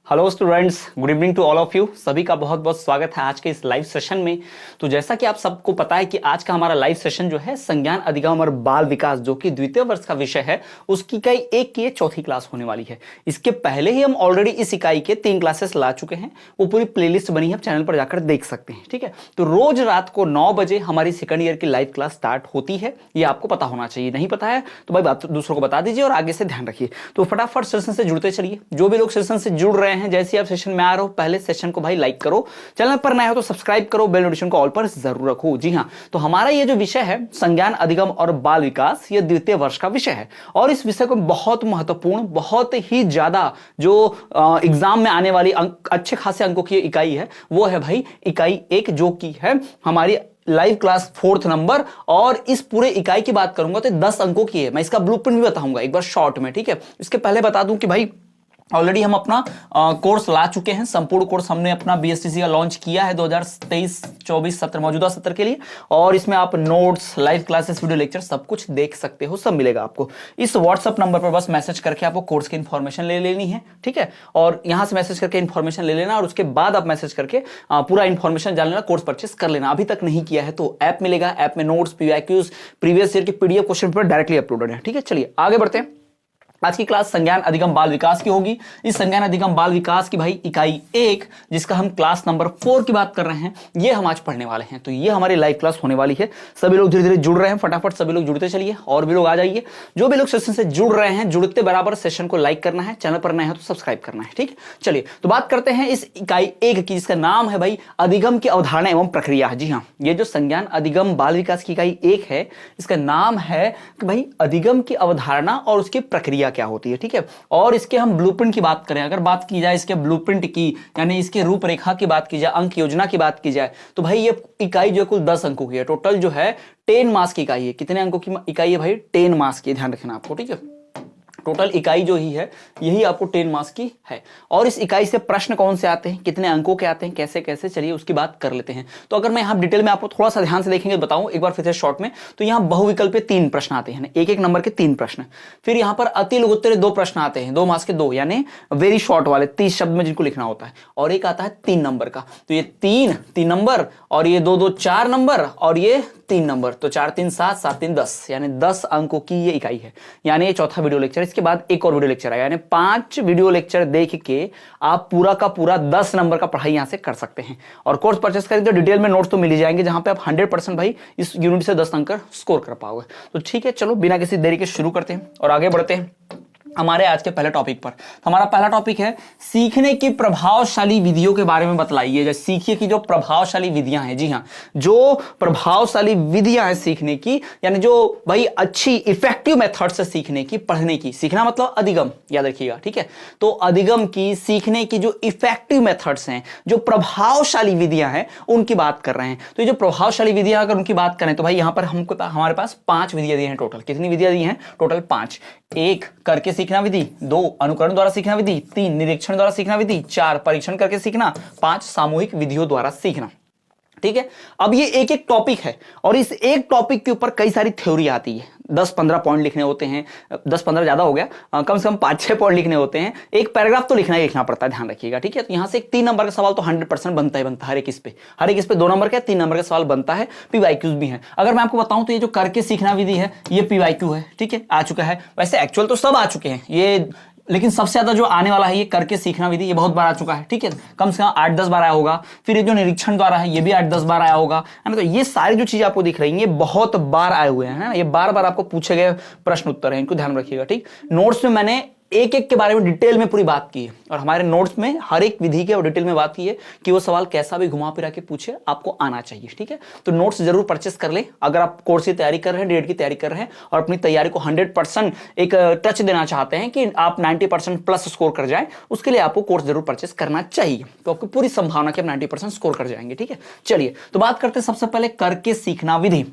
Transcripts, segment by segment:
Hello students, good evening to all of you. सभी का बहुत बहुत स्वागत है आज के इस लाइव सेशन में। तो जैसा कि आप सबको पता है कि आज का हमारा लाइव सेशन जो है संज्ञान अधिगम और बाल विकास जो कि द्वितीय वर्ष का विषय है उसकी इकाई 1 की चौथी क्लास होने वाली है। इसके पहले ही हम ऑलरेडी इस इकाई के 3 क्लासेस ला चुके हैं, वो पूरी प्लेलिस्ट बनी है, चैनल पर जाकर देख सकते हैं। ठीक है, तो रोज रात को 9 बजे हमारी सेकंड ईयर की लाइव क्लास स्टार्ट होती है, ये आपको पता होना चाहिए। नहीं पता है तो भाई बात दूसरों को बता दीजिए और आगे से ध्यान रखिए। तो फटाफट सेशन से जुड़ते चलिए। जो भी लोग सेशन से जुड़ रहे हैं, जैसे आप सेशन में आ रहे हो पहले सेशन को भाई लाइक करो, चैनल पर नए हो तो सब्सक्राइब करो, बेल नोटिफिकेशन को ऑल पर जरूर रखो। जी हाँ, तो हमारा ये जो विषय है संज्ञान अधिगम और बाल विकास, ये द्वितीय वर्ष का विषय है और इस विषय को बहुत महत्वपूर्ण, बहुत ही ज्यादा जो एग्जाम में आने वाली अच्छे खासे अंकों की इकाई है वो है भाई इकाई 1, जो की है हमारी लाइव क्लास 4th नंबर। और इस पूरे इकाई की बात करूंगा तो 10 अंकों की है। मैं इसका ब्लूप्रिंट भी बताऊंगा एक बार शॉर्ट में। ठीक है, इसके पहले बता दूं कि भाई ऑलरेडी हम अपना कोर्स ला चुके हैं। संपूर्ण कोर्स हमने अपना बीएसटीसी का लॉन्च किया है 2023-24 सत्र, मौजूदा सत्र के लिए। और इसमें आप notes, live classes, video lecture सब कुछ देख सकते हो, सब मिलेगा आपको। इस व्हाट्सएप नंबर पर बस मैसेज करके आपको कोर्स की इन्फॉर्मेशन ले लेनी है। ठीक है, और यहां से मैसेज करके इन्फॉर्मेशन ले लेना और उसके बाद आप मैसेज करके पूरा इन्फॉर्मेशन जान लेना, कोर्स परचेस कर लेना। अभी तक नहीं किया है तो ऐप मिलेगा, ऐप में नोट्स, पीवाईक्यूज, प्रीवियस ईयर के PDF question paper directly uploaded है। ठीक है, चलिए आगे बढ़ते हैं। आज की क्लास संज्ञान अधिगम बाल विकास की होगी। इस संज्ञान अधिगम बाल विकास की भाई इकाई 1, जिसका हम क्लास नंबर 4 की बात कर रहे हैं, ये हम आज पढ़ने वाले हैं। तो ये हमारी लाइव क्लास होने वाली है। सभी लोग धीरे धीरे जुड़ रहे हैं, फटाफट सभी लोग जुड़ते चलिए और भी लोग आ जाइए। जो भी लोग सेशन से जुड़ रहे हैं, जुड़ते बराबर सेशन को लाइक करना है, चैनल पर नए हैं तो सब्सक्राइब करना है। ठीक है, चलिए तो बात करते हैं इस इकाई 1 की, जिसका नाम है भाई अधिगम की अवधारणा एवं प्रक्रिया। जी हाँ, ये जो संज्ञान अधिगम बाल विकास की इकाई 1 है, इसका नाम है कि भाई अधिगम की अवधारणा और उसकी प्रक्रिया क्या होती है। ठीक है, और इसके हम ब्लूप्रिंट की बात करें, अगर बात की जाए इसके ब्लूप्रिंट की, यानी इसके रूपरेखा की बात की जाए, अंक योजना की बात की जाए, तो भाई ये इकाई जो है कुल 10 अंकों की है। टोटल जो है 10 मार्क्स की इकाई है। कितने अंकों की इकाई है भाई? 10 मार्क्स की, ध्यान रखना आपको। ठीक है, टोटल इकाई जो ही है यही आपको 10 मार्क्स की है। और इस इकाई से प्रश्न कौन से आते हैं, कितने अंकों के आते हैं, कैसे कैसे, चलिए उसकी बात कर लेते हैं। तो अगर मैं यहाँ डिटेल में आपको थोड़ा सा ध्यान से देखेंगे बताऊं एक बार फिर से शॉर्ट में, तो यहाँ बहुविकल्पीय 3 प्रश्न आते हैं, 1-1 नंबर के 3 प्रश्न। फिर यहाँ पर अति लघुत्तरीय 2 प्रश्न आते हैं, 2 मार्क्स के 2, यानी वेरी शॉर्ट वाले 30 शब्द में जिनको लिखना होता है। और एक आता है 3 नंबर का, तो ये 3 नंबर और ये 2-2 4 नंबर और ये 3 नंबर, तो 4-3 7, 7-3 10, यानी 10 अंकों की ये इकाई है। यानी ये चौथा वीडियो लेक्चर, इसके बाद एक और वीडियो लेक्चर आएगा, यानी 5 वीडियो लेक्चर देख के आप पूरा का पूरा 10 नंबर का पढ़ाई यहां से कर सकते हैं। और कोर्स परचेस करेंगे तो डिटेल में नोट्स तो मिल ही जाएंगे, जहां पे आप 100% भाई इस यूनिट से 10 अंक स्कोर कर पाओगे। तो ठीक है, चलो बिना किसी देरी के शुरू करते हैं और आगे बढ़ते हैं हमारे आज के पहले टॉपिक पर। तो हमारा पहला टॉपिक है सीखने की प्रभावशाली विधियों के बारे में बतलाइए। जैसे सीखिए की जो प्रभावशाली विधियां हैं, जी हाँ, जो प्रभावशाली विधियां हैं सीखने की, यानी जो भाई अच्छी इफेक्टिव मेथड से सीखने की, पढ़ने की, सीखना मतलब अधिगम, याद रखिएगा। ठीक है, तो अधिगम की, सीखने की जो इफेक्टिव मेथड्स हैं, जो प्रभावशाली विधियां हैं, उनकी बात कर रहे हैं। तो ये जो प्रभावशाली विधियां अगर उनकी बात करें तो भाई यहां पर हमारे पास 5 विधियां दी हैं टोटल। कितनी विधियां दी हैं टोटल? 5। 1 करके सीखना विधि, 2 अनुकरण द्वारा सीखना विधि, 3 निरीक्षण द्वारा सीखना विधि, 4 परीक्षण करके सीखना, 5 सामूहिक विधियों द्वारा सीखना। ठीक है, अब ये एक एक टॉपिक है और इस एक टॉपिक के ऊपर कई सारी थ्योरी आती है। 10-15 पॉइंट लिखने होते हैं, 10-15 ज्यादा हो गया, कम से कम 5-6 पॉइंट लिखने होते हैं। एक पैराग्राफ तो लिखना ही लिखना पड़ता है, ध्यान रखिएगा। ठीक है, तो यहां से एक 3 नंबर का सवाल तो 100% बनता ही बनता है। हर एक इस पे 2 नंबर का, 3 नंबर का सवाल बनता है। पीवाईक्यूज भी है। अगर मैं आपको बताऊं तो ये जो करके सीखना विधि है ये पीवाईक्यू है। ठीक है, आ चुका है। वैसे एक्चुअल तो सब आ चुके हैं ये, लेकिन सबसे ज्यादा जो आने वाला है ये करके सीखना विधि, ये बहुत बार आ चुका है। ठीक है, कम से कम 8-10 बार आया होगा। फिर ये जो निरीक्षण द्वारा है ये भी 8-10 बार आया होगा, है ना। तो ये सारी जो चीजें आपको दिख रही हैं ये बहुत बार आए हुए हैं, ये बार बार आपको पूछे गए प्रश्न उत्तर है, इनको ध्यान रखिएगा। ठीक, नोट्स में मैंने एक एक के बारे में डिटेल में पूरी बात की है और हमारे नोट्स में हर एक विधि के और डिटेल में बात की है कि वो सवाल कैसा भी घुमा फिरा के पूछे, आपको आना चाहिए। ठीक है, तो नोट्स जरूर परचेस कर ले अगर आप कोर्स की तैयारी कर रहे हैं, डेट की तैयारी कर रहे हैं और अपनी तैयारी को 100% एक टच देना चाहते हैं कि आप 90% प्लस स्कोर कर जाए, उसके लिए आपको कोर्स जरूर परचेस करना चाहिए। तो आपकी पूरी संभावना कि आप 90% स्कोर कर जाएंगे। ठीक है, चलिए तो बात करते हैं सबसे पहले करके सीखना विधि।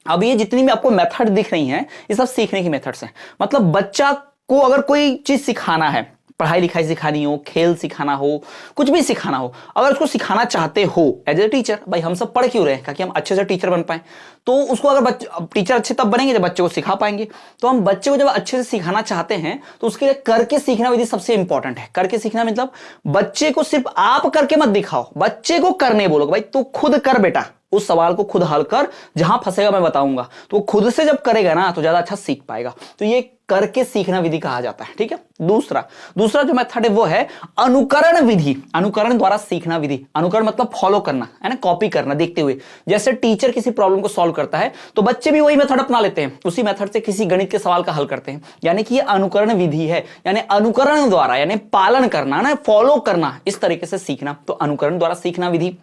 अब ये जितनी भी आपको मेथड दिख रही हैं ये सब सीखने की मेथड्स हैं। मतलब बच्चा को अगर कोई चीज सिखाना है पढ़ाई लिखाई सिखानी हो, खेल सिखाना हो, कुछ भी सिखाना हो, अगर उसको सिखाना चाहते हो एज ए टीचर, भाई हम सब पढ़ क्यों रहे हैं, ताकि हम अच्छे से टीचर बन पाए। तो उसको अगर टीचर अच्छे तब बनेंगे जब बच्चे को सिखा पाएंगे। तो हम बच्चे को जब अच्छे से सिखाना चाहते हैं तो उसके लिए करके सीखना विधि सबसे इंपॉर्टेंट है। करके सीखना मतलब बच्चे को सिर्फ आप करके मत दिखाओ, बच्चे को करने बोलो, भाई तू खुद कर बेटा, उस सवाल को खुद हल कर, जहां फंसेगा मैं बताऊंगा। तो वो खुद से जब करेगा ना तो ज्यादा अच्छा सीख पाएगा। तो ये करके सीखना विधि कहा जाता है, ठीक है। दूसरा जो मेथड है वो है अनुकरण विधि, अनुकरण द्वारा सीखना विधि। अनुकरण मतलब फॉलो करना, है ना, कॉपी करना देखते हुए। जैसे टीचर किसी प्रॉब्लम को सॉल्व करता है तो बच्चे भी वही मेथड अपना लेते हैं, उसी मेथड से किसी गणित के सवाल का हल करते हैं, यानी कि ये अनुकरण विधि है। यानी अनुकरण द्वारा, यानी पालन करना ना, फॉलो करना, इस तरीके से सीखना, तो अनुकरण द्वारा सीखना विधि।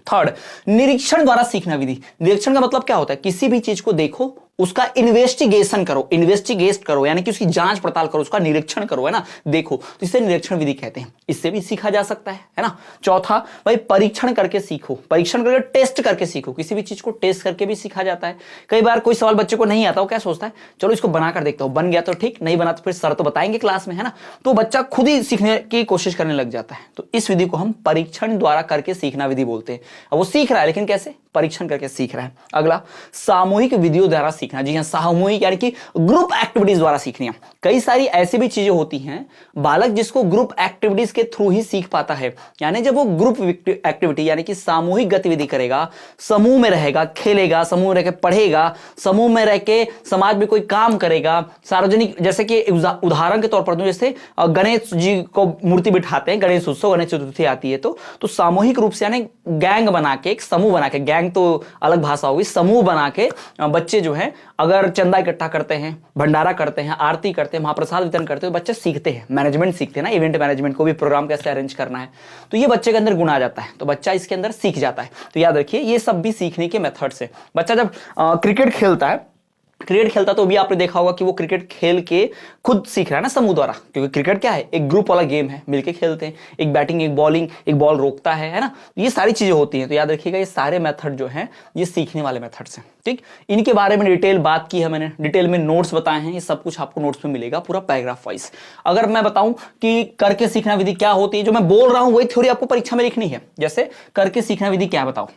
थर्ड, निरीक्षण द्वारा सीखना विधि। निरीक्षण का मतलब क्या होता है, किसी भी चीज को देखो, उसका इन्वेस्टिगेशन करो, इन्वेस्टिगेट करो, यानी कि उसकी जांच पड़ताल करो, उसका निरीक्षण करो, है ना, देखो, तो इसे निरीक्षण विधि कहते हैं। इससे भी सीखा जा सकता है ना। चौथा, भाई परीक्षण करके सीखो, परीक्षण करके, टेस्ट करके सीखो। किसी भी चीज को टेस्ट करके भी सीखा जाता है। कई बार कोई सवाल बच्चे को नहीं आता, वो क्या सोचता है, चलो इसको बनाकर देखता हूं, बन गया तो ठीक, नहीं बना तो फिर सर तो बताएंगे क्लास में, है ना। तो बच्चा खुद ही सीखने की कोशिश करने लग जाता है। तो इस विधि को हम परीक्षण द्वारा करके सीखना विधि बोलते हैं। अब वो सीख रहा है, लेकिन कैसे, परीक्षण करके सीख रहा है। अगला, सामूहिक विधियों द्वारा सीखना। जी हां, सामूहिक यानी कि ग्रुप एक्टिविटीज द्वारा सीखनी है। कई सारी ऐसी भी चीजें होती हैं बालक जिसको ग्रुप एक्टिविटीज के थ्रू ही सीख पाता है। यानी जब वो ग्रुप एक्टिविटी यानी कि सामूहिक गतिविधि करेगा, समूह में रहेगा, खेलेगा, समूह में रहकर पढ़ेगा, समूह में रह के समाज में कोई काम करेगा, सार्वजनिक, जैसे कि उदाहरण के तौर पर जैसे गणेश जी को मूर्ति बिठाते हैं, गणेश उत्सव, गणेश चतुर्थी आती है, तो सामूहिक रूप से यानी गैंग बना के, एक समूह बना के, गैंग तो अलग भाषा होगी, समूह बना के बच्चे जो है अगर चंदा इकट्ठा करते हैं, भंडारा करते हैं, आरती करते हैं, महाप्रसाद वितरण करते हैं, तो बच्चे सीखते हैं, मैनेजमेंट सीखते हैं ना, इवेंट मैनेजमेंट को भी, प्रोग्राम कैसे अरेंज करना है, तो ये बच्चे के अंदर गुण आ जाता है, तो बच्चा इसके अंदर सीख जाता है। तो याद रखिए ये सब भी सीखने के मेथड्स है। बच्चा जब क्रिकेट खेलता तो भी आपने देखा होगा कि वो क्रिकेट खेल के खुद सीख रहा है ना, समूह द्वारा, क्योंकि क्रिकेट क्या है, एक ग्रुप वाला गेम है, मिलके खेलते हैं, एक बैटिंग, एक बॉलिंग, एक बॉल रोकता है ना, ये सारी चीजें होती हैं। तो याद रखिएगा ये सारे मेथड जो हैं ये सीखने वाले मेथड्स हैं, ठीक। इनके बारे में डिटेल बात की है मैंने, डिटेल में नोट्स बताए हैं, ये सब कुछ आपको नोट्स में मिलेगा, पूरा पैराग्राफ वाइज। अगर मैं बताऊं कि करके सीखना विधि क्या होती है, जो मैं बोल रहा हूं वही थ्योरी आपको परीक्षा में लिखनी है। जैसे करके सीखना विधि क्या, बताओ,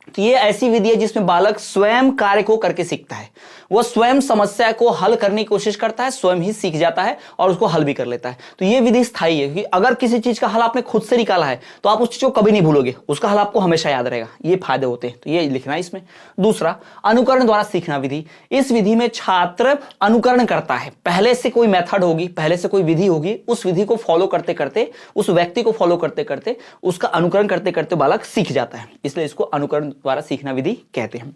तो ये ऐसी विधि है जिसमें बालक स्वयं कार्य को करके सीखता है, वह स्वयं समस्या को हल करने की कोशिश करता है, स्वयं ही सीख जाता है और उसको हल भी कर लेता है। तो ये विधि स्थायी है, क्योंकि अगर किसी चीज का हल आपने खुद से निकाला है तो आप उस चीज को कभी नहीं भूलोगे, उसका हल आपको हमेशा याद रहेगा। ये फायदे होते हैं, तो ये लिखना है इसमें। दूसरा, अनुकरण द्वारा सीखना विधि। इस विधि में छात्र अनुकरण करता है, पहले से कोई मेथड होगी, पहले से कोई विधि होगी, उस विधि को फॉलो करते करते, उस व्यक्ति को फॉलो करते करते, उसका अनुकरण करते करते बालक सीख जाता है, इसलिए इसको अनुकरण द्वारा सीखना विधि कहते हैं।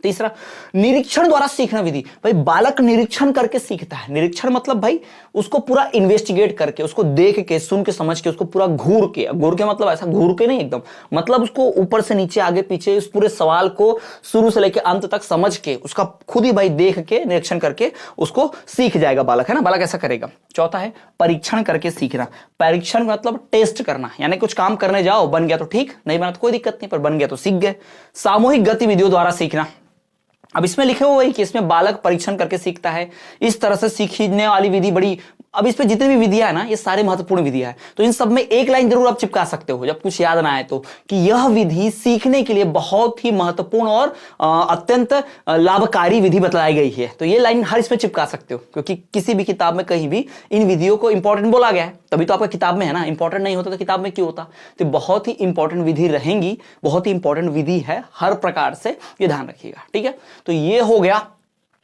तीसरा, निरीक्षण द्वारा सीखना विधि। भाई बालक निरीक्षण करके सीखता है। निरीक्षण मतलब भाई उसको पूरा इन्वेस्टिगेट करके, उसको देख के, सुन के, समझ के, उसको पूरा घूर के मतलब ऐसा घूर के नहीं एकदम, मतलब उसको ऊपर से नीचे, आगे पीछे, उस पूरे सवाल को शुरू से लेकर अंत तक समझ के, उसका खुद ही भाई देख के, निरीक्षण करके उसको सीख जाएगा बालक, है ना, बालक ऐसा करेगा। चौथा है परीक्षण करके सीखना। परीक्षण मतलब टेस्ट करना, यानी कुछ काम करने जाओ, बन गया तो ठीक, नहीं बना तो कोई दिक्कत नहीं, पर बन गया तो सीख गए। सामूहिक गतिविधियों द्वारा सीखना। अब इसमें लिखे हुए वही कि इसमें बालक परीक्षण करके सीखता है। इस तरह से सीखने वाली विधि बड़ी, अब इस पे जितनी भी विधियां है ना, ये सारे महत्वपूर्ण विधियां हैं, तो इन सब में एक लाइन जरूर आप चिपका सकते हो जब कुछ याद ना आए तो, कि यह विधि सीखने के लिए बहुत ही महत्वपूर्ण और अत्यंत लाभकारी विधि बताई गई है। तो ये लाइन हर इसमें चिपका सकते हो, क्योंकि किसी भी किताब में कहीं भी इन विधियों को इंपॉर्टेंट बोला गया है, तभी तो आपका किताब में है ना, इंपॉर्टेंट नहीं होता तो किताब में क्यों होता। तो बहुत ही इंपॉर्टेंट विधि रहेंगी, बहुत ही इंपॉर्टेंट विधि है हर प्रकार से, ये ध्यान रखिएगा, ठीक है। तो ये हो गया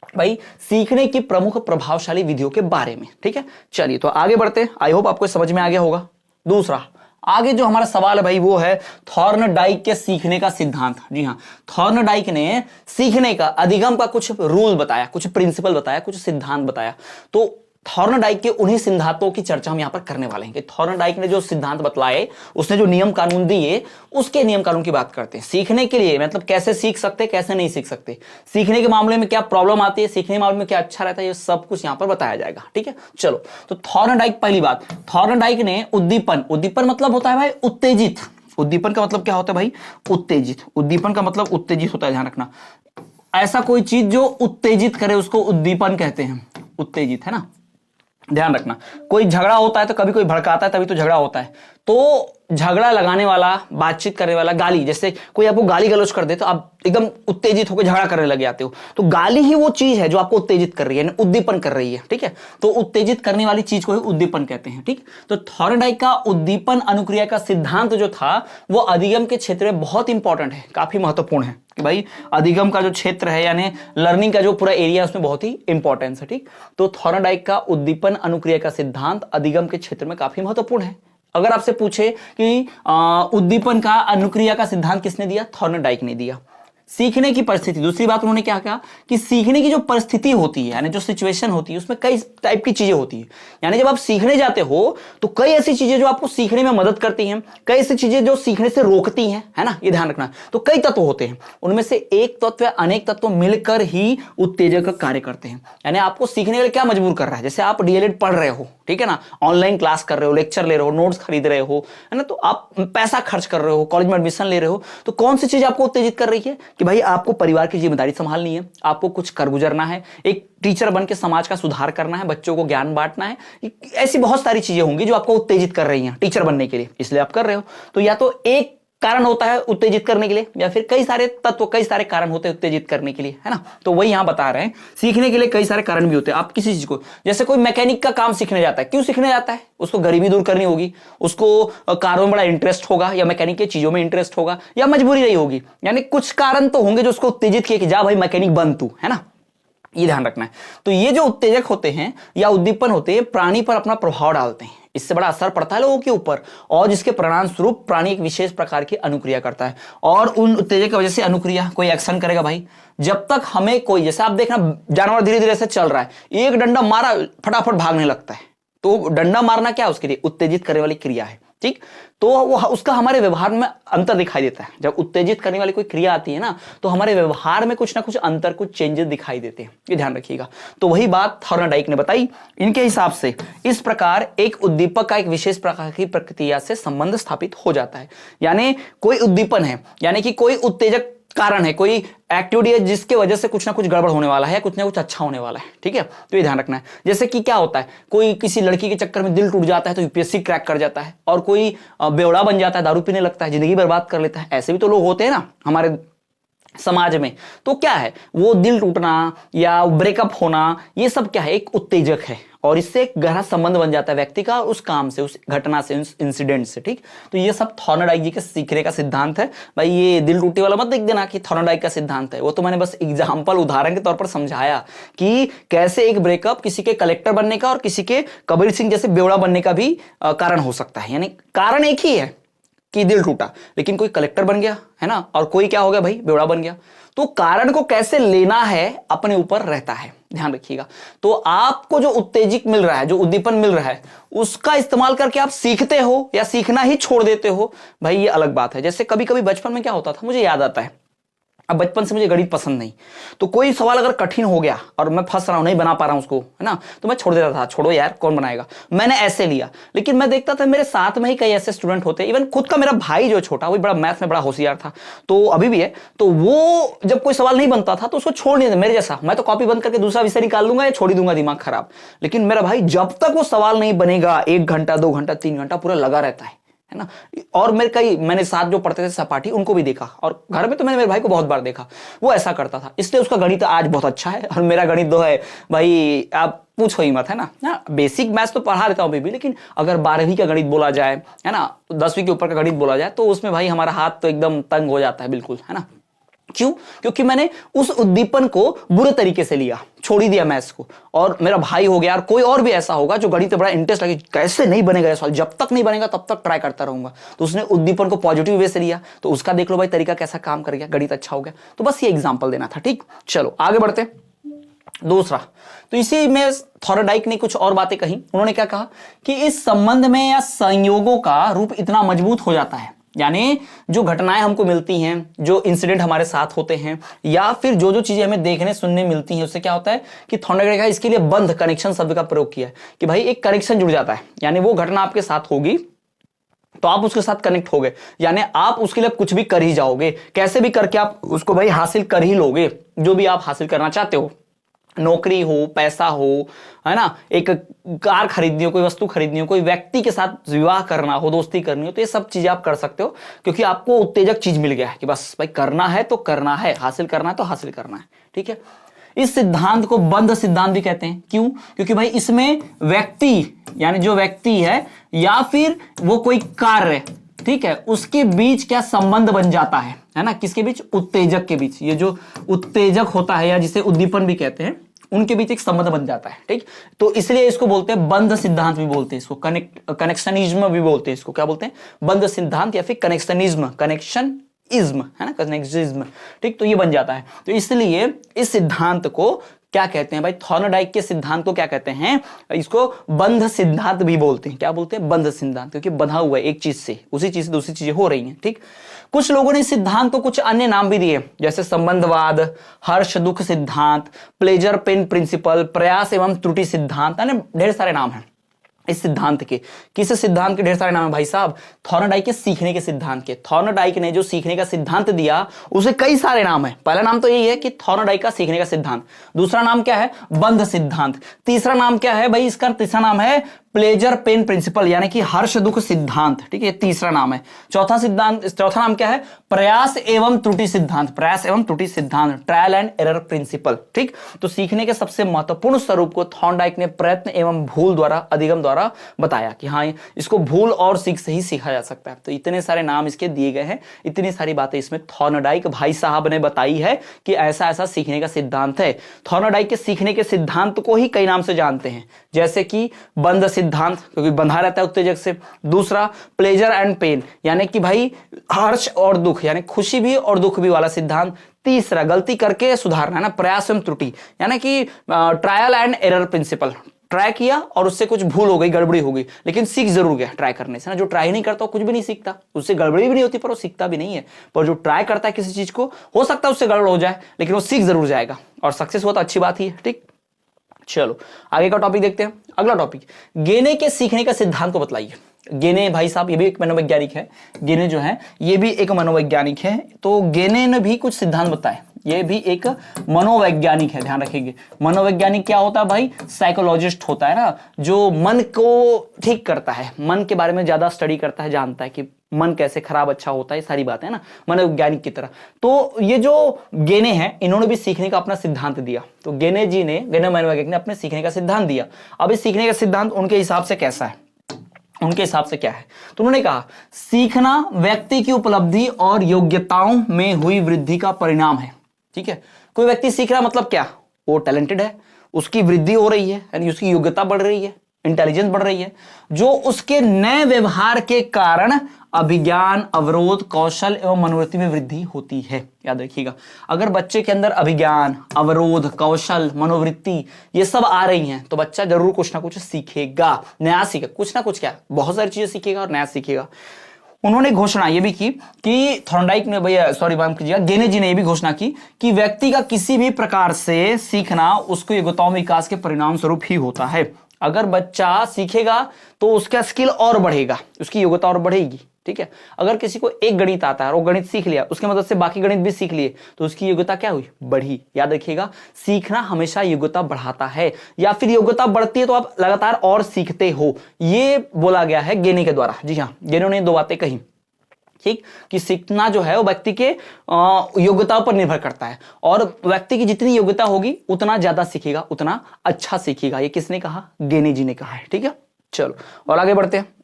भाई सीखने की प्रमुख प्रभावशाली विधियों के बारे में, ठीक है। चलिए तो आगे बढ़ते हैं, आई होप आपको समझ में आ गया होगा। दूसरा, आगे जो हमारा सवाल है भाई वो है थॉर्नडाइक के सीखने का सिद्धांत। जी हां, थॉर्नडाइक ने सीखने का, अधिगम का कुछ रूल बताया, कुछ प्रिंसिपल बताया, कुछ सिद्धांत बताया। तो थॉर्नडाइक के उन्हीं सिद्धांतों की चर्चा हम यहां पर करने वाले हैं कि थॉर्नडाइक ने जो सिद्धांत बतलाए, उसने जो नियम कानून दिए, उसके नियम कानून की बात करते हैं। सीखने के लिए मतलब कैसे सीख सकते, कैसे नहीं सीख सकते, सीखने के मामले में क्या प्रॉब्लम आती है, सीखने के मामले में क्या अच्छा रहता है, ये सब कुछ यहां पर बताया जाएगा, ठीक है। चलो, तो थॉर्नडाइक, पहली बात, थॉर्नडाइक ने उद्दीपन, उद्दीपन मतलब होता है भाई उत्तेजित, उद्दीपन का मतलब क्या होता है भाई, उत्तेजित, उद्दीपन का मतलब उत्तेजित होता है, ध्यान रखना। ऐसा कोई चीज जो उत्तेजित करे उसको उद्दीपन कहते हैं, उत्तेजित, है ना। ध्यान रखना, कोई झगड़ा होता है तो कभी कोई भड़काता है, तभी तो झगड़ा होता है। तो झगड़ा लगाने वाला, बातचीत करने वाला, गाली, जैसे कोई आपको गाली गलौज कर दे तो आप एकदम उत्तेजित होकर झगड़ा करने लग जाते हो, तो गाली ही वो चीज है जो आपको उत्तेजित कर रही है, उद्दीपन कर रही है, ठीक है। तो उत्तेजित करने वाली चीज को ही उद्दीपन कहते हैं, ठीक। तो थॉर्नडाइक का उद्दीपन अनुक्रिया का सिद्धांत जो था वो अधिगम के क्षेत्र में बहुत इंपॉर्टेंट है, काफी महत्वपूर्ण है कि भाई अधिगम का जो क्षेत्र है यानी लर्निंग का जो पूरा एरिया उसमें बहुत ही इंपॉर्टेंस है, ठीक। तो थॉर्नडाइक का उद्दीपन अनुक्रिया का सिद्धांत अधिगम के क्षेत्र में काफी महत्वपूर्ण है। अगर आपसे पूछे कि उद्दीपन का अनुक्रिया का सिद्धांत किसने दिया, थॉर्नडाइक ने दिया। सीखने की परिस्थिति, दूसरी बात उन्होंने क्या कहा कि सीखने की जो परिस्थिति होती है यानी जो सिचुएशन होती है उसमें कई टाइप की चीजें होती है, यानी जब आप सीखने जाते हो तो कई ऐसी चीजें जो आपको सीखने में मदद करती हैं, कई ऐसी चीजें जो सीखने से रोकती हैं, है ना, ये ध्यान रखना। तो कई तत्व होते हैं, उनमें से एक तत्व या अनेक तत्व मिलकर ही उत्तेजक का कार्य करते हैं, यानी आपको सीखने के लिए क्या मजबूर कर रहा है। जैसे आप डीएलएड पढ़ रहे हो, ठीक है ना, ऑनलाइन क्लास कर रहे हो, लेक्चर ले रहे हो, नोट्स खरीद रहे हो, है ना, तो आप पैसा खर्च कर रहे हो, कॉलेज में एडमिशन ले रहे हो, तो कौन सी चीज आपको उत्तेजित कर रही है कि भाई आपको परिवार की जिम्मेदारी संभालनी है, आपको कुछ कर गुजरना है, एक टीचर बन के समाज का सुधार करना है, बच्चों को ज्ञान बांटना है। ऐसी बहुत सारी चीजें होंगी जो आपको उत्तेजित कर रही हैं टीचर बनने के लिए, इसलिए आप कर रहे हो। तो या तो एक कारण होता है उत्तेजित करने के लिए, या फिर कई सारे तत्व, कई सारे कारण होते हैं उत्तेजित करने के लिए, है ना। तो वही यहां बता रहे हैं, सीखने के लिए कई सारे कारण भी होते हैं। आप किसी चीज को, जैसे कोई मैकेनिक का काम सीखने जाता है, क्यों सीखने जाता है, उसको गरीबी दूर करनी होगी, उसको कारों में बड़ा इंटरेस्ट होगा, या मैकेनिक की चीजों में इंटरेस्ट होगा, या मजबूरी रही होगी, यानी कुछ कारण तो होंगे जो उसको उत्तेजित किए कि जा भाई मैकेनिक बन तू, है ना, ये ध्यान रखना है। तो ये जो उत्तेजक होते हैं या उद्दीपन होते हैं प्राणी पर अपना प्रभाव डालते हैं, इससे बड़ा असर पड़ता है लोगों के ऊपर, और जिसके परिणाम स्वरूप प्राणी एक विशेष प्रकार की अनुक्रिया करता है। और उन उत्तेजक की वजह से अनुक्रिया, कोई एक्शन करेगा भाई, जब तक हमें कोई, जैसे आप देखना जानवर धीरे धीरे से चल रहा है, एक डंडा मारा फटाफट भागने लगता है, तो डंडा मारना क्या है उसके लिए उत्तेजित करने वाली क्रिया है, ठीक। तो वो उसका हमारे व्यवहार में अंतर दिखाई देता है। जब उत्तेजित करने वाली कोई क्रिया आती है ना, तो हमारे व्यवहार में कुछ ना कुछ अंतर, कुछ चेंजेस दिखाई देते हैं, ये ध्यान रखिएगा। तो वही बात थॉर्नडाइक ने बताई। इनके हिसाब से इस प्रकार एक उद्दीपक का एक विशेष प्रकार की प्रक्रिया से संबंध स्थापित हो जाता है, यानी कोई उद्दीपन है, यानी कि कोई उत्तेजक कारण है, कोई एक्टिविटी है जिसके वजह से कुछ ना कुछ गड़बड़ होने वाला है, कुछ ना कुछ अच्छा होने वाला है, ठीक है। तो ये ध्यान रखना है। जैसे कि क्या होता है, कोई किसी लड़की के चक्कर में दिल टूट जाता है तो यूपीएससी क्रैक कर जाता है, और कोई बेवड़ा बन जाता है, दारू पीने लगता है, जिंदगी बर्बाद कर लेता है। ऐसे भी तो लोग होते हैं ना हमारे समाज में। तो क्या है, वो दिल टूटना या ब्रेकअप होना, ये सब क्या है, एक उत्तेजक है, और इससे एक गहरा संबंध बन जाता है व्यक्ति का उस काम से, उस घटना से, उस इंसिडेंट से, ठीक। तो ये सब थॉर्नडाइक जी के सीखने का सिद्धांत है भाई। ये दिल टूटी वाला मत देख देना कि थॉर्नडाइक का सिद्धांत है, वो तो मैंने बस एग्जांपल, उदाहरण के तौर पर समझाया कि कैसे एक ब्रेकअप किसी के कलेक्टर बनने का और किसी के कबीर सिंह जैसे बेवड़ा बनने का भी कारण हो सकता है। यानी कारण एक ही है कि दिल टूटा, लेकिन कोई कलेक्टर बन गया, है ना, और कोई क्या हो गया भाई, बेवड़ा बन गया। तो कारण को कैसे लेना है अपने ऊपर रहता है, ध्यान रखिएगा। तो आपको जो उत्तेजक मिल रहा है, जो उद्दीपन मिल रहा है, उसका इस्तेमाल करके आप सीखते हो या सीखना ही छोड़ देते हो, भाई ये अलग बात है। जैसे कभी कभी बचपन में क्या होता था, मुझे याद आता है, अब बचपन से मुझे गणित पसंद नहीं, तो कोई सवाल अगर कठिन हो गया और मैं फंस रहा हूं, नहीं बना पा रहा हूं उसको, है ना, तो मैं छोड़ देता था, छोड़ो यार कौन बनाएगा, मैंने ऐसे लिया। लेकिन मैं देखता था मेरे साथ में ही कई ऐसे स्टूडेंट होते, इवन खुद का मेरा भाई जो छोटा, वो बड़ा मैथ में बड़ा होशियार था, तो अभी भी है, तो वो जब कोई सवाल नहीं बनता था तो उसको छोड़ नहीं देता। मेरे जैसा मैं तो कॉपी बंद करके दूसरा विषय निकाल लूंगा या छोड़ दूंगा, दिमाग खराब। लेकिन मेरा भाई जब तक वो सवाल नहीं बनेगा, 1 घंटा 2 घंटा 3 घंटा पूरा लगा रहता है ना। और मैंने साथ जो पढ़ते थे सहपाठी, उनको भी देखा, और घर में तो मैंने मेरे भाई को बहुत बार देखा, वो ऐसा करता था। इसलिए उसका गणित आज बहुत अच्छा है, और मेरा गणित जो है भाई आप पूछो ही मत, है ना। बेसिक मैथ्स तो पढ़ा देता हूं अभी भी, लेकिन अगर 12वीं का गणित बोला जाए, है ना, 10वीं के ऊपर का गणित बोला जाए, तो उसमें भाई हमारा हाथ तो एकदम तंग हो जाता है, बिल्कुल, है ना। क्यों? क्योंकि मैंने उस उद्दीपन को बुरे तरीके से लिया, छोड़ ही दिया मैथ्स को। और मेरा भाई हो गया, और कोई और भी ऐसा होगा जो गणित में बड़ा इंटरेस्ट लगे, कैसे नहीं बनेगा ये सवाल, जब तक नहीं बनेगा तब तक ट्राई करता रहूंगा। तो उसने उद्दीपन को पॉजिटिव वे से लिया, तो उसका देख लो भाई तरीका कैसा काम कर गया, गणित अच्छा हो गया। तो बस ये एग्जाम्पल देना था, ठीक। चलो आगे बढ़ते। दूसरा, तो इसी में थॉर्नडाइक ने कुछ और बातें कही। उन्होंने क्या कहा कि इस संबंध में या संयोगों का रूप इतना मजबूत हो जाता है, यानी जो घटनाएं हमको मिलती हैं, जो इंसिडेंट हमारे साथ होते हैं, या फिर जो जो चीजें हमें देखने सुनने मिलती हैं, उससे क्या होता है कि थॉर्नडाइक ने इसके लिए बंध, कनेक्शन शब्द का प्रयोग किया है कि भाई एक कनेक्शन जुड़ जाता है। यानी वो घटना आपके साथ होगी तो आप उसके साथ कनेक्ट हो गए, यानी आप उसके लिए कुछ भी कर ही जाओगे, कैसे भी करके आप उसको भाई हासिल कर ही लोगे, जो भी आप हासिल करना चाहते हो। नौकरी हो, पैसा हो, है ना, एक कार खरीदनी हो, कोई वस्तु खरीदनी हो, कोई व्यक्ति के साथ विवाह करना हो, दोस्ती करनी हो, तो ये सब चीजें आप कर सकते हो क्योंकि आपको उत्तेजक चीज मिल गया है कि बस भाई करना है तो करना है, हासिल करना है तो हासिल करना है। ठीक है, इस सिद्धांत को बंध सिद्धांत भी कहते हैं। क्यों? क्योंकि भाई इसमें व्यक्ति यानी जो व्यक्ति है या फिर वो कोई कार्य, ठीक है, उसके बीच क्या संबंध बन जाता है ना, किसके बीच? उत्तेजक के बीच। ये जो उत्तेजक होता है या जिसे उद्दीपन भी कहते हैं, उनके बीच एक संबंध बन जाता है। ठीक, तो इसलिए इसको बोलते हैं बंध सिद्धांत भी बोलते हैं, इसको कनेक्शनिज्म भी बोलते हैं। इसको क्या बोलते हैं? बंध सिद्धांत या फिर कनेक्शनिज्म, कनेक्शनिज्म, है ना, कनेक्शनिज्म। ठीक, तो ये बन जाता है। तो इसलिए इस सिद्धांत को क्या कहते हैं भाई? थॉर्नडाइक के सिद्धांत को क्या कहते हैं? इसको बंध सिद्धांत भी बोलते हैं। क्या बोलते हैं? बंध सिद्धांत, क्योंकि बंधा हुआ है एक चीज से, उसी चीज से दूसरी चीजें हो रही हैं। ठीक, कुछ लोगों ने इस सिद्धांत को कुछ अन्य नाम भी दिए, जैसे संबंधवाद, हर्ष दुख सिद्धांत, प्लेजर पेन प्रिंसिपल, प्रयास एवं त्रुटि सिद्धांत, ढेर सारे नाम हैं इस सिद्धांत के। किस सिद्धांत के ढेर सारे नाम है भाई साहब? थॉर्नडाइक के सीखने के सिद्धांत के। थॉर्नडाइक ने जो सीखने का सिद्धांत दिया उसे कई सारे नाम है। पहला नाम तो यही है कि थॉर्नडाइक का सीखने का सिद्धांत। दूसरा नाम क्या है? बंध सिद्धांत। तीसरा नाम क्या है भाई? इसका तीसरा नाम है प्लेजर पेन प्रिंसिपल, यानी कि हर्ष दुख सिद्धांत। ठीक है, तीसरा नाम है। चौथा नाम क्या है? प्रयास एवं त्रुटि सिद्धांत। प्रयास एवं त्रुटि सिद्धांत, ट्रायल एंड एरर प्रिंसिपल। ठीक, तो सीखने के सबसे महत्वपूर्ण स्वरूप को थॉर्नडाइक ने प्रयत्न एवं भूल द्वारा, अधिगम द्वारा बताया कि हाँ, इसको भूल और सीख से ही सीखा जा सकता है। तो इतने सारे नाम इसके दिए गए हैं, इतनी सारी बातें इसमें थॉर्नडाइक भाई साहब ने बताई है कि ऐसा ऐसा सीखने का सिद्धांत है। थॉर्नडाइक के सीखने के सिद्धांत को ही कई नाम से जानते हैं, जैसे कि बंध सिद्धांत, क्योंकि बंधा रहता है उत्तेजक से। दूसरा प्लेजर एंड पेन, यानी कि भाई हर्ष और दुख, यानी खुशी भी और दुख भी वाला सिद्धांत। तीसरा गलती करके सुधारना, है ना, प्रयास एवं त्रुटि, यानी कि trial and error principle. Try किया और उससे कुछ भूल हो गई, गड़बड़ी हो गई, लेकिन सीख जरूर गया ट्राई करने से ना। जो ट्राई नहीं करता कुछ भी नहीं सीखता, उससे गड़बड़ी भी नहीं होती पर वो सीखता भी नहीं है। पर जो ट्राई करता है किसी चीज को, हो सकता है उससे गड़बड़ हो जाए लेकिन वो सीख जरूर जाएगा और सक्सेस हुआ तो अच्छी बात ही है। ठीक, चलो आगे का टॉपिक देखते हैं। अगला टॉपिक, गेने के सीखने का सिद्धांत को बतलाइए। गेने भाई साहब ये भी एक मनोवैज्ञानिक है। गेने जो है ये भी एक मनोवैज्ञानिक है। तो गेने ने भी कुछ सिद्धांत बताए, ये भी एक मनोवैज्ञानिक है, ध्यान रखिएगा। मनोवैज्ञानिक क्या होता है भाई? साइकोलॉजिस्ट होता है ना, जो मन को ठीक करता है, मन के बारे में ज्यादा स्टडी करता है, जानता है कि मन कैसे खराब अच्छा होता है, सारी बातें ना, मनोवैज्ञानिक की तरह। तो ये जो गेने हैं, इन्होंने भी सीखने का अपना सिद्धांत दिया। तो गेने मनोवैज्ञानिक ने अपने सीखने का सिद्धांत दिया। अब इस सीखने का सिद्धांत उनके हिसाब से कैसा है, उनके हिसाब से क्या है? तो उन्होंने कहा सीखना व्यक्ति की उपलब्धि और योग्यताओं में हुई वृद्धि का परिणाम है। ठीक है, कोई व्यक्ति सीख रहा मतलब क्या? वो टैलेंटेड है, उसकी वृद्धि हो रही है, यानी उसकी योग्यता बढ़ रही है, इंटेलिजेंस बढ़ रही है, जो उसके नए व्यवहार के कारण अभिज्ञान, अवरोध, कौशल एवं मनोवृत्ति में वृद्धि होती है। याद रखिएगा, अगर बच्चे के अंदर अभिज्ञान, अवरोध, कौशल, मनोवृत्ति ये सब आ रही हैं तो बच्चा जरूर कुछ ना कुछ सीखेगा, नया सीखेगा, कुछ ना कुछ, क्या बहुत सारी चीजें सीखेगा और नया सीखेगा। उन्होंने घोषणा ये भी की कि थॉर्नडाइक ने, भैया सॉरी माफ कीजिएगा, गेने जी ने ये भी घोषणा की कि व्यक्ति का किसी भी प्रकार से सीखना उसको योग्यताओं में विकास के परिणाम स्वरूप ही होता है। अगर बच्चा सीखेगा तो उसका स्किल और बढ़ेगा, उसकी योग्यता और बढ़ेगी। ठीक है, अगर किसी को एक गणित आता है और वो गणित सीख लिया, उसकी मदद से बाकी गणित भी सीख लिए, तो उसकी योग्यता क्या हुई? बढ़ी। याद रखिएगा, सीखना हमेशा योग्यता बढ़ाता है, या फिर योग्यता बढ़ती है तो आप लगातार और सीखते हो। ये बोला गया है गेने के द्वारा। जी हाँ, गेने ने दो बातें कही, ठीक, कि सीखना जो है वो व्यक्ति के योग्यता पर निर्भर करता है, और व्यक्ति की जितनी योग्यता होगी उतना ज्यादा सीखेगा, उतना अच्छा सीखेगा। ये किसने कहा? गेने जी ने कहा है। ठीक है, चलो और आगे बढ़ते हैं।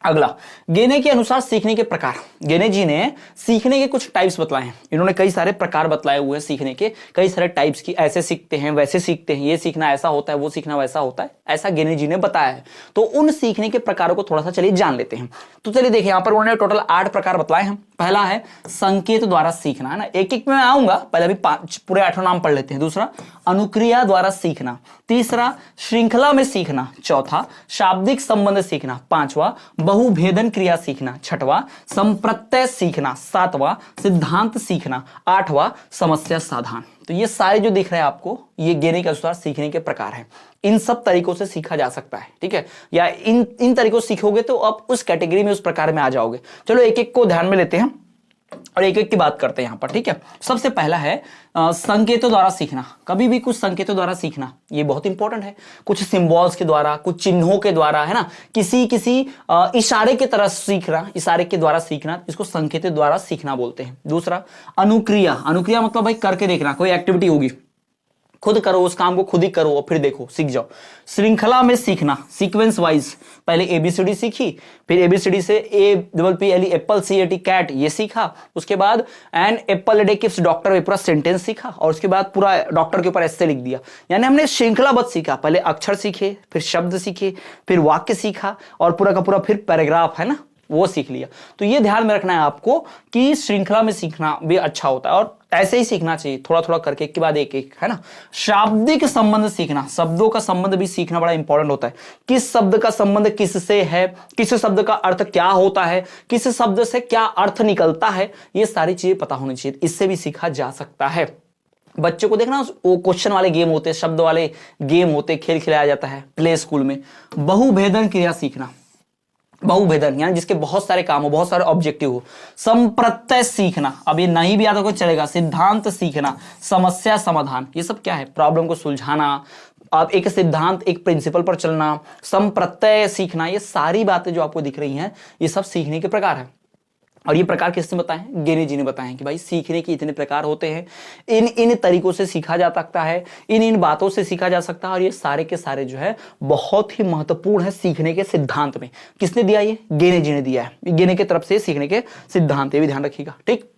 अगला, गेने के अनुसार सीखने के प्रकार। गेने जी ने सीखने के कुछ टाइप्स बतलाए हैं। इन्होंने कई सारे प्रकार बतलाए हुए हैं सीखने के, कई सारे टाइप्स की, ऐसे सीखते हैं, वैसे सीखते हैं, ये सीखना ऐसा होता है, वो सीखना वैसा होता है, ऐसा गेने जी ने बताया है। तो उन सीखने के प्रकारों को थोड़ा सा चलिए जान लेते हैं। तो चलिए देखिए, यहां पर उन्होंने टोटल 8 प्रकार बतलाए हैं। पहला है संकेत द्वारा सीखना, है ना, एक एक में आऊंगा, पहले अभी पूरे 8 नाम पढ़ लेते हैं। दूसरा, अनुक्रिया द्वारा सीखना। तीसरा, श्रृंखला में सीखना। चौथा, शाब्दिक संबंध सीखना। पांचवा, बहुभेदन क्रिया सीखना। छठवां, संप्रत्यय सीखना। सातवां, सिद्धांत सीखना। आठवां, समस्या समाधान। तो ये सारे जो दिख रहे हैं आपको, ये गेने के अनुसार सीखने के प्रकार हैं। इन सब तरीकों से सीखा जा सकता है। ठीक है, या इन तरीकों से सीखोगे तो आप उस कैटेगरी में, उस प्रकार में आ जाओगे। चलो एक एक को ध्यान में लेते हैं। और एक एक की बात करते हैं यहां पर, ठीक है। सबसे पहला है संकेतों द्वारा सीखना। कभी भी कुछ संकेतों द्वारा सीखना, ये बहुत इंपॉर्टेंट है। कुछ सिंबल्स के द्वारा, कुछ चिन्हों के द्वारा, है ना, किसी इशारे की तरह सीखना, इशारे के द्वारा सीखना, इसको संकेतों द्वारा सीखना बोलते हैं। दूसरा अनुक्रिया। अनुक्रिया मतलब भाई करके देखना, कोई एक्टिविटी होगी, खुद करो, उस काम को खुद ही करो और फिर देखो, सीख जाओ। श्रृंखला में सीखना, सीक्वेंस वाइज, पहले एबीसीडी सीखी, फिर एबीसीडी से APPLE एप्पल, CAT कैट, ये सीखा। उसके बाद an apple a day keeps doctor, पूरा सेंटेंस सीखा, और उसके बाद पूरा डॉक्टर के ऊपर ऐसे लिख दिया। यानी हमने श्रृंखलाबद्ध सीखा, पहले अक्षर सीखे, फिर शब्द सीखे, फिर वाक्य सीखा, और पूरा का पूरा फिर पैराग्राफ, है ना, वो सीख लिया। तो ये ध्यान में रखना है आपको कि श्रृंखला में सीखना भी अच्छा होता है, और ऐसे ही सीखना चाहिए, थोड़ा थोड़ा करके, एक के बाद एक एक, है ना। शाब्दिक संबंध सीखना, शब्दों का संबंध भी सीखना बड़ा इंपॉर्टेंट होता है। किस शब्द का संबंध किससे है, किस शब्द का अर्थ क्या होता है, किस शब्द से क्या अर्थ निकलता है, ये सारी चीजें पता होनी चाहिए, इससे भी सीखा जा सकता है। बच्चों को देखना, वो क्वेश्चन वाले गेम होते हैं, शब्द वाले गेम होते, खेल खिलाया जाता है प्ले स्कूल में। बहुभेदन क्रिया सीखना, बहुभेदन यानी जिसके बहुत सारे काम हो, बहुत सारे ऑब्जेक्टिव हो। संप्रत्यय सीखना, अब ये नहीं भी आता कोई चलेगा। सिद्धांत सीखना, समस्या समाधान, ये सब क्या है, प्रॉब्लम को सुलझाना, आप एक सिद्धांत, एक प्रिंसिपल पर चलना, संप्रत्यय सीखना, ये सारी बातें जो आपको दिख रही हैं, ये सब सीखने के प्रकार है। और ये प्रकार किसने बताए, गेने जी ने बताए कि भाई सीखने के इतने प्रकार होते हैं, इन इन तरीकों से सीखा जा सकता है, इन इन बातों से सीखा जा सकता है, और ये सारे के सारे जो है बहुत ही महत्वपूर्ण है सीखने के सिद्धांत में। किसने दिया, ये गेने जी ने दिया है, गेने की तरफ से सीखने के सिद्धांत, ये भी ध्यान रखिएगा, ठीक।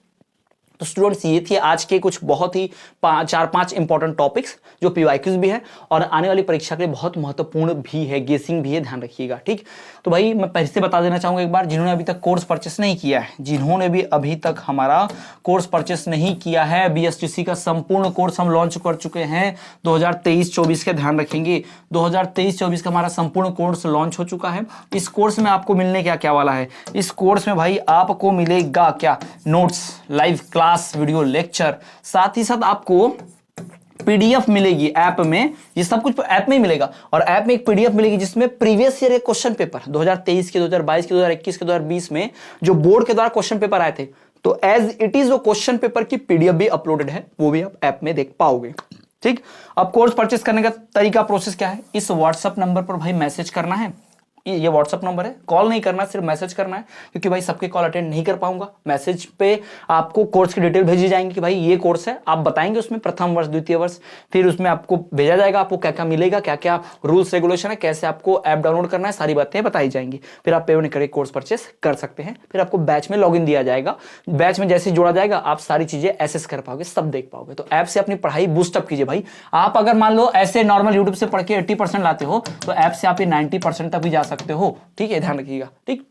तो स्टूडेंट्स, ये थे आज के कुछ बहुत ही 4-5 इंपॉर्टेंट टॉपिक्स जो PYQs भी है और आने वाली परीक्षा के लिए बहुत महत्वपूर्ण भी है, गेसिंग भी है, ध्यान रखिएगा, ठीक। तो भाई मैं पहले से बता देना चाहूंगा एक बार, जिन्होंने अभी तक कोर्स परचेस नहीं किया है, जिन्होंने भी अभी तक हमारा कोर्स परचेस नहीं किया है, BSTC का संपूर्ण कोर्स हम लॉन्च कर चुके हैं 2023-24 के, ध्यान रखेंगे 2023-24 का हमारा संपूर्ण कोर्स लॉन्च हो चुका है। इस कोर्स में आपको मिलने क्या वाला है, इस कोर्स में भाई आपको मिलेगा क्या, notes, live class, video lecture, साथ ही साथ आपको PDF मिलेगी ऐप में, ये सब कुछ ऐप में ही मिलेगा। और ऐप में एक PDF मिलेगी जिसमें प्रीवियस ईयर के क्वेश्चन पेपर 2023 के, 2022 के, 2021 के, 2020 में जो बोर्ड के द्वारा क्वेश्चन पेपर आए थे, तो एज इट इज वो क्वेश्चन पेपर की PDF भी अपलोडेड है, वो भी आप ऐप में देख पाओगे, ठीक। अब कोर्स परचेस करने का तरीका, प्रोसेस क्या है, इस व्हाट्सएप नंबर पर भाई मैसेज करना है, ये व्हाट्सएप नंबर है, कॉल नहीं करना, सिर्फ मैसेज करना है, क्योंकि भाई सबके कॉल अटेंड नहीं कर पाऊंगा। मैसेज पे आपको कोर्स की डिटेल भेजी जाएंगी कि भाई ये कोर्स है, आप बताएंगे उसमें प्रथम वर्ष, द्वितीय वर्ष, फिर उसमें आपको भेजा जाएगा आपको क्या क्या मिलेगा, क्या क्या रूल्स रेगुलेशन है, कैसे आपको ऐप डाउनलोड करना है, सारी बातें बताई जाएंगी। फिर आप पेमेंट करके कोर्स परचेस कर सकते हैं। फिर आपको बैच में लॉगिन दिया जाएगा, बैच में जैसे जोड़ा जाएगा आप सारी चीजें एसेस कर पाओगे, सब देख पाओगे। तो ऐप से अपनी पढ़ाई बूस्टअप कीजिए भाई। आप अगर मान लो ऐसे नॉर्मल यूट्यूब से पढ़ के 80% लाते हो, तो ऐप से आप ये 90% तक भी जा सकते हो, ठीक है, ध्यान रखिएगा, ठीक।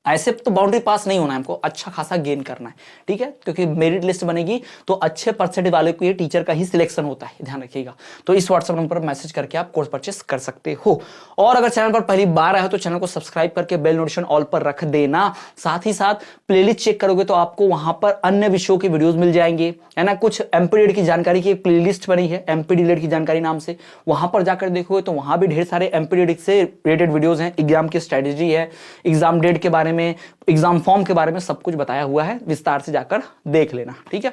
ऐसे तो बाउंड्री पास नहीं होना है, हमको अच्छा खासा गेन करना है, ठीक है, क्योंकि मेरिट लिस्ट बनेगी तो अच्छे परसेंटेज वाले को ये टीचर का ही सिलेक्शन होता है, ध्यान रखिएगा। तो इस व्हाट्सएप नंबर पर मैसेज करके आप कोर्स परचेस कर सकते हो। और अगर चैनल पर पहली बार आए हो तो चैनल को सब्सक्राइब करके बेल नोटिफिकेशन ऑल पर रख देना। साथ ही साथ प्लेलिस्ट चेक करोगे तो आपको वहां पर अन्य विषयों के वीडियोस मिल जाएंगे, है ना। कुछ एमपीडीएड की जानकारी की प्लेलिस्ट बनी है, एमपीडीएड की जानकारी नाम से, वहां पर जाकर देखोगे तो वहां भी ढेर सारे एमपीडीएड से रिलेटेड वीडियोस हैं। एग्जाम की स्ट्रेटेजी है, एग्जाम डेट के बारे में, एग्जाम फॉर्म के बारे में सब कुछ बताया हुआ है, विस्तार से जाकर देख लेना, ठीक है।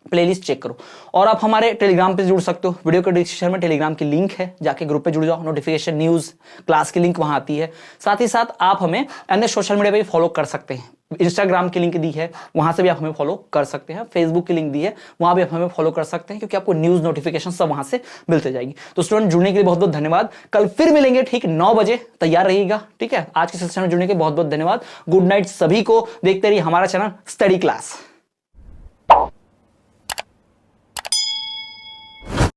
प्लेलिस्ट चेक करो। और आप हमारे टेलीग्राम पे जुड़ सकते हो, वीडियो के डिस्क्रिप्शन में टेलीग्राम की लिंक है, जाके ग्रुप पे जुड़ जाओ, नोटिफिकेशन, न्यूज, क्लास की लिंक वहां आती है। साथ ही साथ आप हमें अन्य सोशल मीडिया पे भी फॉलो कर सकते हैं। इंस्टाग्राम की लिंक दी है, वहां से भी आप हमें फॉलो कर सकते हैं। फेसबुक की लिंक दी है, वहां भी आप हमें फॉलो कर सकते हैं, क्योंकि आपको न्यूज नोटिफिकेशन सब वहां से मिलते जाएगी। तो स्टूडेंट, जुड़ने के लिए बहुत बहुत धन्यवाद। कल फिर मिलेंगे ठीक 9 बजे, तैयार रहिएगा, ठीक है। आज के सेशन में जुड़ने के बहुत बहुत धन्यवाद। गुड नाइट सभी को। देखते रहिए हमारा चैनल स्टडी क्लास।